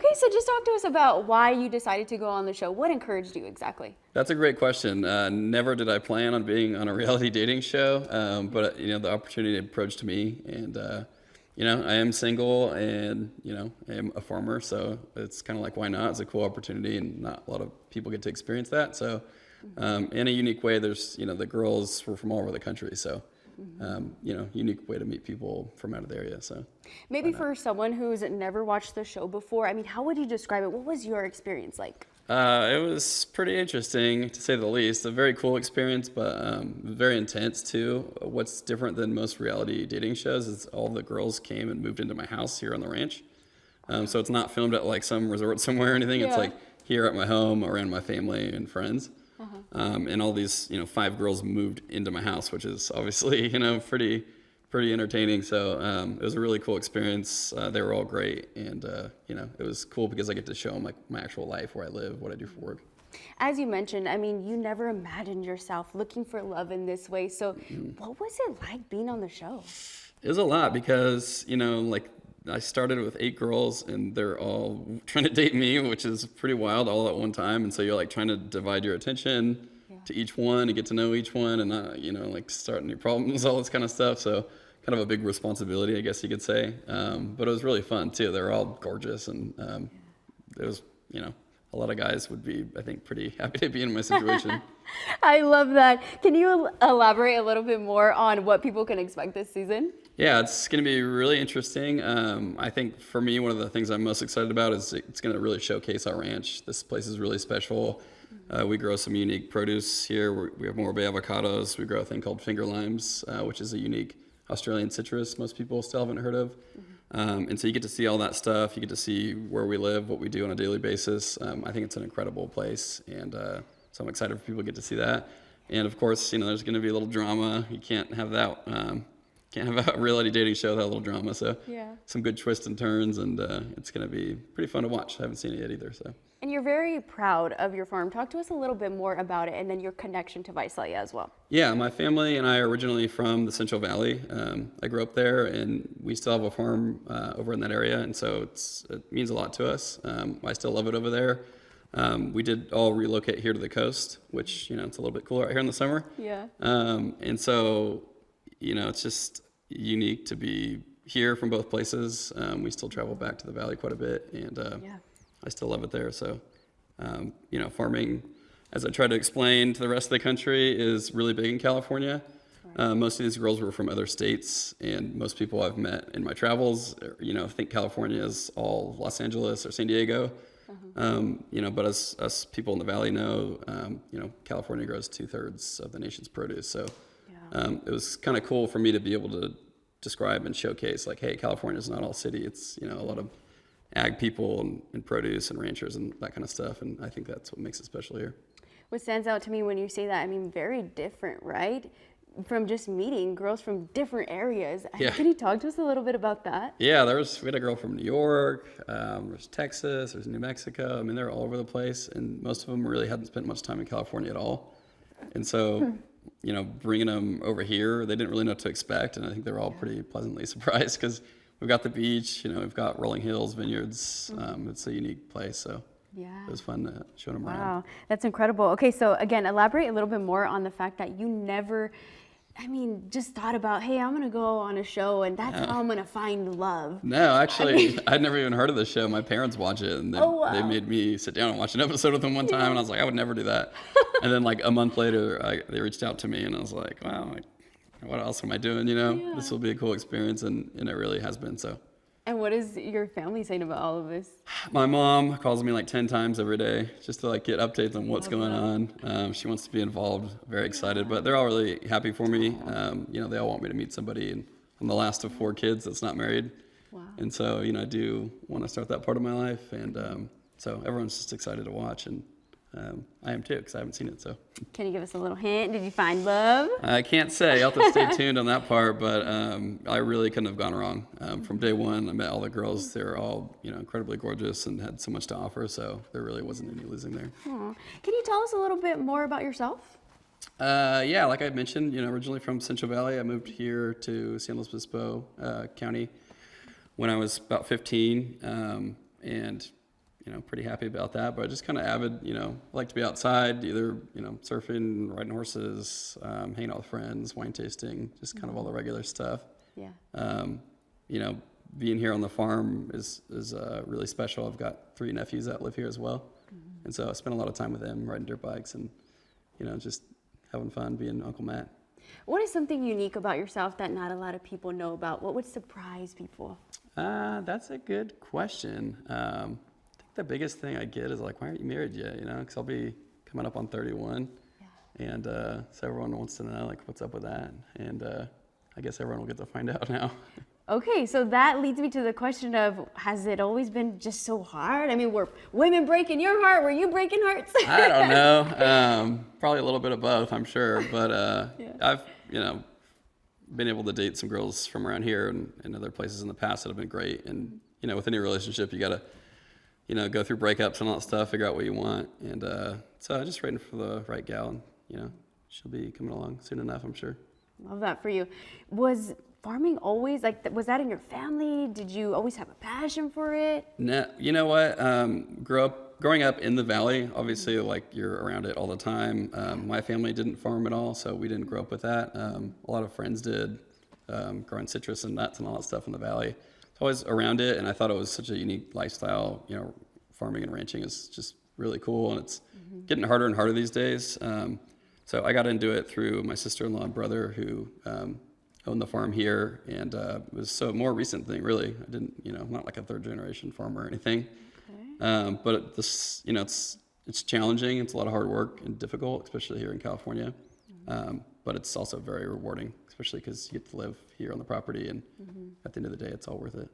Okay, so just talk to us about why you decided to go on the show. What encouraged you exactly? That's a great question. Never did I plan on being on a reality dating show, but the opportunity approached me, and I am single, and I am a farmer, so it's kind of like, why not? It's a cool opportunity, and not a lot of people get to experience that. So, in a unique way, there's the girls were from all over the country, so unique way to meet people from out of the area. So maybe for someone who's never watched the show before, I mean, how would you describe it? What was your experience like? It was pretty interesting, to say the least. A very cool experience, but very intense too. What's different than most reality dating shows is all the girls came and moved into my house here on the ranch. So it's not filmed at like some resort somewhere or anything. It's like here at my home, around my family and friends. And all these 5 girls moved into my house, which is obviously pretty entertaining. So it was a really cool experience. They were all great, and it was cool because I get to show them like my actual life, where I live, what I do for work. As you mentioned, I mean, you never imagined yourself looking for love in this way. So what was it like being on the show? It was a lot because like I started with 8 girls, and they're all trying to date me, which is pretty wild, all at one time. And so you're like trying to divide your attention to each one and get to know each one, and not like start new problems, all this kind of stuff. So kind of a big responsibility, I guess you could say. But it was really fun too. They were all gorgeous, and it was a lot of guys would be, I think, pretty happy to be in my situation. I love that. Can you elaborate a little bit more on what people can expect this season? Yeah, it's going to be really interesting. I think for me, one of the things I'm most excited about is it's going to really showcase our ranch. This place is really special. We grow some unique produce here. We have Morro Bay avocados. We grow a thing called finger limes, which is a unique Australian citrus most people still haven't heard of. And so you get to see all that stuff. You get to see where we live, what we do on a daily basis. I think it's an incredible place, and so I'm excited for people to get to see that. And of course, there's going to be a little drama. You can't have that. Can't have a reality dating show without a little drama. So some good twists and turns, and it's going to be pretty fun to watch. I haven't seen it yet either. So. And you're very proud of your farm. Talk to us a little bit more about it, and then your connection to Visalia as well. Yeah, my family and I are originally from the Central Valley. I grew up there, and we still have a farm over in that area, and so it means a lot to us. I still love it over there. We did all relocate here to the coast, which it's a little bit cooler out here in the summer. Yeah. And so it's just unique to be here from both places. We still travel back to the valley quite a bit, and I still love it there. So, farming, as I try to explain to the rest of the country, is really big in California. Most of these girls were from other states, and most people I've met in my travels, think California is all Los Angeles or San Diego. But as us people in the valley know, California grows 2/3 of the nation's produce. So it was kind of cool for me to be able to describe and showcase, like, hey, California is not all city. It's a lot of ag people and produce and ranchers and that kind of stuff, and I think that's what makes it special here. What stands out to me when you say that, I mean, very different, right? From just meeting girls from different areas. Yeah. Can you talk to us a little bit about that? Yeah, we had a girl from New York, there's Texas, there's New Mexico. I mean, they're all over the place, and most of them really hadn't spent much time in California at all. And so, bringing them over here, they didn't really know what to expect, and I think they're all pretty pleasantly surprised because we've got the beach, we've got rolling hills, vineyards. It's a unique place, so it was fun showing them around. Wow, that's incredible. Okay, so again, elaborate a little bit more on the fact that you never, just thought about, hey, I'm gonna go on a show and that's how I'm gonna find love. No, actually, I'd never even heard of the show. My parents watch it, and they made me sit down and watch an episode with them one time, and I was like, I would never do that. And then like a month later, they reached out to me, and I was like, wow, what else am I doing? This will be a cool experience, and it really has been. So. And what is your family saying about all of this? My mom calls me like 10 times every day just to get updates on what's going on. She wants to be involved, very excited, but they're all really happy for me. They all want me to meet somebody, and I'm the last of 4 kids that's not married. Wow. And so, I do want to start that part of my life, and so everyone's just excited to watch, and I am too, because I haven't seen it. So, can you give us a little hint? Did you find love? I can't say. You'll have to stay tuned on that part, but I really couldn't have gone wrong. From day one, I met all the girls. They were all, incredibly gorgeous and had so much to offer. So there really wasn't any losing there. Aww. Can you tell us a little bit more about yourself? Yeah, like I mentioned, originally from Central Valley. I moved here to San Luis Obispo County when I was about 15, and pretty happy about that. But just kind of avid, like to be outside, either, surfing, riding horses, hanging out with friends, wine tasting, just kind of all the regular stuff. Yeah. Being here on the farm is really special. I've got 3 nephews that live here as well. And so I spend a lot of time with them riding dirt bikes and, just having fun being Uncle Matt. What is something unique about yourself that not a lot of people know about? What would surprise people? That's a good question. I think the biggest thing I get is like, why aren't you married yet? Because I'll be coming up on 31. Yeah. And so everyone wants to know, like, what's up with that? And I guess everyone will get to find out now. Okay, so that leads me to the question of, has it always been just so hard? I mean, were women breaking your heart? Were you breaking hearts? I don't know. Probably a little bit of both, I'm sure. But I've, been able to date some girls from around here and other places in the past that have been great. And, with any relationship, you got to, go through breakups and all that stuff, figure out what you want. And so I'm just waiting for the right gal. And, she'll be coming along soon enough, I'm sure. Love that for you. Was farming always, was that in your family? Did you always have a passion for it? No, you know what? Growing up in the valley, obviously, like, you're around it all the time. My family didn't farm at all, so we didn't grow up with that. A lot of friends did, growing citrus and nuts and all that stuff in the valley. So I was around it, and I thought it was such a unique lifestyle. Farming and ranching is just really cool, and it's getting harder and harder these days. So I got into it through my sister-in-law and brother who owned the farm here, and it was a more recent thing, really. I didn't, not like a third-generation farmer or anything. Okay. But this, it's challenging. It's a lot of hard work and difficult, especially here in California. But it's also very rewarding, especially because you get to live here on the property, and at the end of the day, it's all worth it.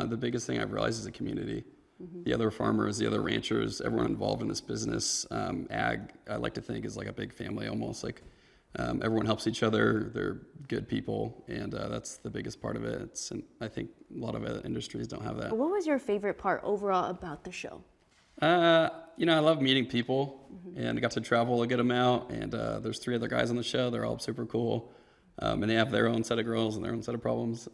The biggest thing I've realized is the community. The other farmers, the other ranchers, everyone involved in this business. Ag, I like to think, is like a big family almost. Like, everyone helps each other. They're good people, and that's the biggest part of it. And I think a lot of other industries don't have that. What was your favorite part overall about the show? I love meeting people, and I got to travel a good amount. And there's 3 other guys on the show. They're all super cool, and they have their own set of girls and their own set of problems.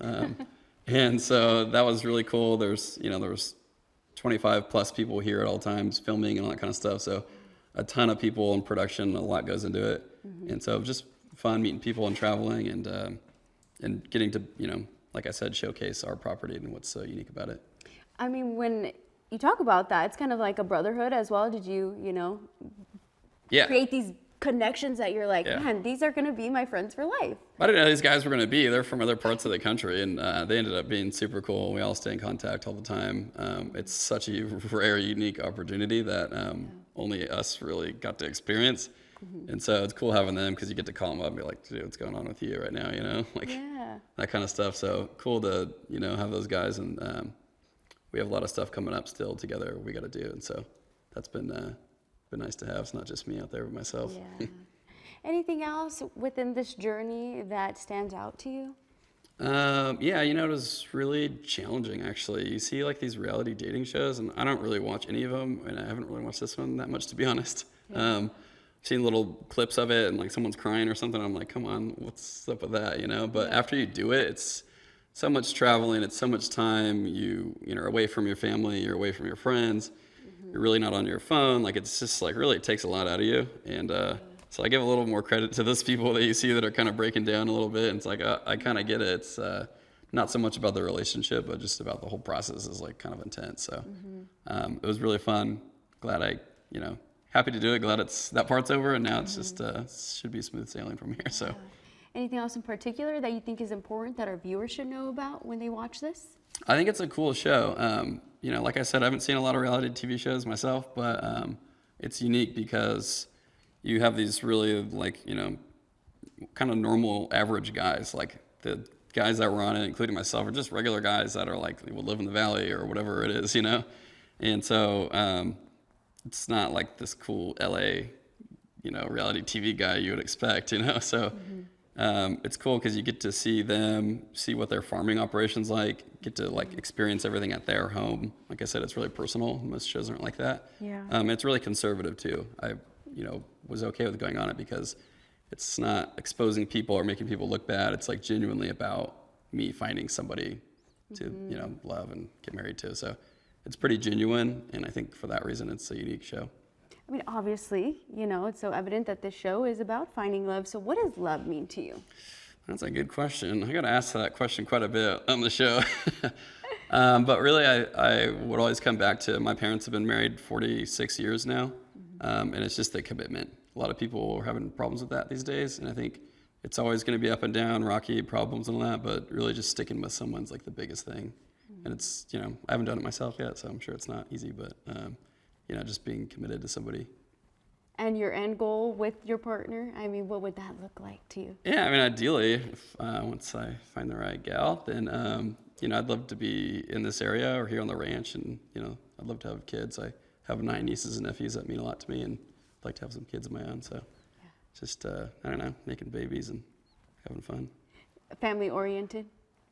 And so that was really cool. There was 25 plus people here at all times filming and all that kind of stuff. So a ton of people in production, a lot goes into it. And so just fun meeting people and traveling and getting to, like I said, showcase our property and what's so unique about it. I mean, when you talk about that, it's kind of like a brotherhood as well. Did you, create these connections that you're like, man, these are going to be my friends for life? I didn't know these guys were going to be. They're from other parts of the country, and they ended up being super cool. We all stay in contact all the time. It's such a rare, unique opportunity that only us really got to experience. And so it's cool having them because you get to call them up and be like, dude, what's going on with you right now? That kind of stuff. So cool to, have those guys. And we have a lot of stuff coming up still together we got to do. And so that's been nice to have. It's not just me out there with myself. Yeah. Anything else within this journey that stands out to you? It was really challenging, actually. You see, like, these reality dating shows, and I don't really watch any of them, and I haven't really watched this one that much, to be honest. Yeah. I've seen little clips of it, and, like, someone's crying or something. I'm like, come on, what's up with that, But after you do it, it's so much traveling. It's so much time. You're away from your family. You're away from your friends. You're really not on your phone. Like, it's just, like, really, it takes a lot out of you. And so I give a little more credit to those people that you see that are kind of breaking down a little bit. And it's like, I kind of get it. It's not so much about the relationship, but just about the whole process is, like, kind of intense. So it was really fun. Glad happy to do it. Glad that part's over. And now it's just should be smooth sailing from here. So. Anything else in particular that you think is important that our viewers should know about when they watch this? I think it's a cool show. Like I said, I haven't seen a lot of reality TV shows myself, but it's unique because you have these really, like, kind of normal, average guys. Like, the guys that were on it, including myself, are just regular guys that are, like, they would live in the valley or whatever it is, And so it's not like this cool LA, reality TV guy you would expect, So it's cool because you get to see them, see what their farming operation's like, get to, like, experience everything at their home. Like I said, it's really personal. Most shows aren't like that. Yeah. It's really conservative too. I, was okay with going on it because it's not exposing people or making people look bad. It's, like, genuinely about me finding somebody to, love and get married to. So it's pretty genuine, and I think for that reason, it's a unique show. I mean, obviously, you know, it's so evident that this show is about finding love. So what does love mean to you? That's a good question. I got asked that question quite a bit on the show. But really, I would always come back to my parents have been married 46 years now, and it's just the commitment. A lot of people are having problems with that these days, and I think it's always going to be up and down, rocky problems and all that, but really just sticking with someone's like the biggest thing. And it's, you know, I haven't done it myself yet, so I'm sure it's not easy, but, you know, just being committed to somebody. And your end goal with your partner, I mean, what would that look like to you? Yeah, I mean, ideally, if, once I find the right gal, then, you know, I'd love to be in this area or here on the ranch, and, you know, I'd love to have kids. I have 9 nieces and nephews that mean a lot to me, and I'd like to have some kids of my own, so just, I don't know, making babies and having fun. Family oriented?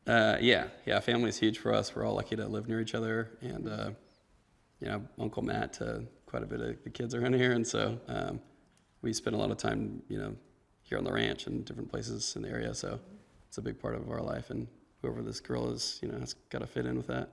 Yeah, family's huge for us. We're all lucky to live near each other, and, you know, Uncle Matt, quite a bit of the kids around here, and so we spend a lot of time, you know, here on the ranch and different places in the area, so it's a big part of our life, and whoever this girl is, you know, has got to fit in with that.